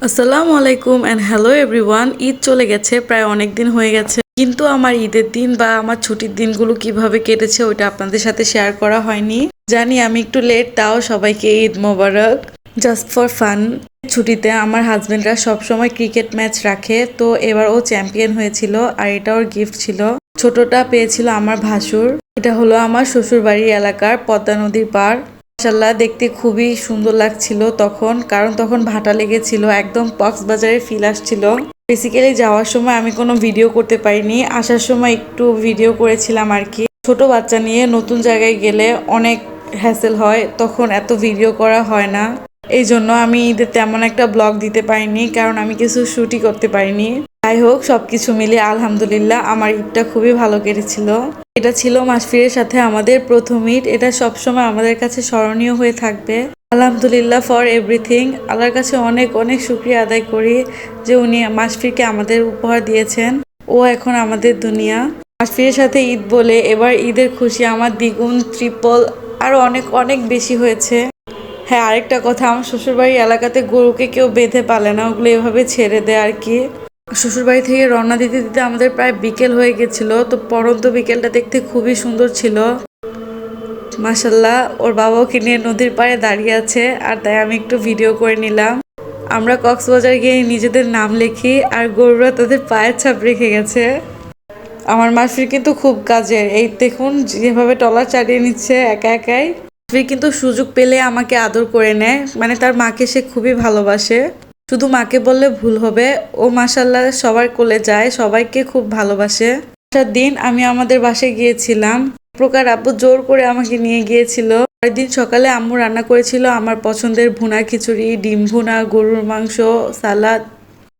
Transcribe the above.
আসসালামু আলাইকুম and hello everyone. Eid চলে গেছে, প্রায় অনেক দিন হয়ে গেছে, কিন্তু আমার ঈদের দিন বা আমার ছুটির দিনগুলো কিভাবে কেটেছে ওইটা আপনাদের সাথে শেয়ার করা হয়নি। জানি আমি একটু লেট, তাও সবাইকে ঈদ মোবারক। জাস্ট ফর ফান, ছুটিতে আমার হাজবেন্ডরা সবসময় ক্রিকেট ম্যাচ রাখে, তো এবার ও চ্যাম্পিয়ন হয়েছিল আর এটা ওর গিফট ছিল। ছোটটা পেয়েছিল আমার ভাসুর। এটা হলো আমার শ্বশুর বাড়ির এলাকার পদ্মা নদীর পাড়। মাশাআল্লাহ, দেখতে খুবই সুন্দর লাগছিল তখন, কারণ তখন ভাটা লেগেছিল, একদম কক্সবাজারের ফিল আসছিল। বেসিক্যালি যাওয়ার সময় আমি কোনো ভিডিও করতে পারিনি, আসার সময় একটু ভিডিও করেছিলাম আর কি। ছোট বাচ্চা নিয়ে নতুন জায়গায় গেলে অনেক হ্যাসেল হয়, তখন এত ভিডিও করা হয় না। এই জন্য আমি ঈদের তেমন একটা ব্লগ দিতে পারিনি, কারণ আমি কিছু শুটই করতে পারিনি। যাই হোক, সবকিছু মিলিয়ে আলহামদুলিল্লাহ আমার ঈদটা খুবই ভালো কেটেছিল। এটা ছিল মাসফিরের সাথে আমাদের প্রথম ঈদ। এটা সবসময় আমাদের কাছে স্মরণীয় হয়ে থাকবে। আলহামদুলিল্লাহ ফর এভরিথিং। আল্লাহর কাছে অনেক অনেক শুকরিয়া আদায় করি যে উনি মাসফিরকে আমাদের উপহার দিয়েছেন। ও এখন আমাদের দুনিয়া। মাসফিরের সাথে ঈদ বলে এবার ঈদের খুশি আমার দ্বিগুণ, ট্রিপল, আরো অনেক অনেক বেশি হয়েছে। হ্যাঁ, আরেকটা কথা, আমার শ্বশুরবাড়ির এলাকাতে গরুকে কেউ বেঁধে পালে না, ওগুলো এভাবে ছেড়ে দেয় আর কি। শ্বশুরবাড়ি থেকে রওনা দিতে দিতে আমাদের প্রায় বিকেল হয়ে গেছিল, তো পরন্ত বিকেলটা দেখতে খুবই সুন্দর ছিল। মাশাল্লাহ, ওর বাবা ওকে নিয়ে নদীর পাড়ে দাঁড়িয়ে আছে, আর তাই আমি একটু ভিডিও করে নিলাম। আমরা কক্সবাজার গিয়ে নিজেদের নাম লিখি, আর গরুরা তাদের পায়ের ছাপ রেখে গেছে। আমার মাসির কিন্তু খুব কাজের, এই দেখুন যেভাবে টলার চালিয়ে নিচ্ছে একা একাই। মাসির কিন্তু সুযোগ পেলে আমাকে আদর করে নেয়, মানে তার মাকে সে খুবই ভালোবাসে। শুধু মাকে বললে ভুল হবে, ও মাশাল্লাহ সবার কোলে যায়, সবাইকে খুব ভালোবাসে। আসার দিন আমি আমাদের বাসায় গিয়েছিলাম, এক প্রকার আব্বু জোর করে আমাকে নিয়ে গিয়েছিল। পরের দিন সকালে আম্মু রান্না করেছিল আমার পছন্দের ভুনা খিচুড়ি, ডিম ভুনা, গরুর মাংস, সালাদ।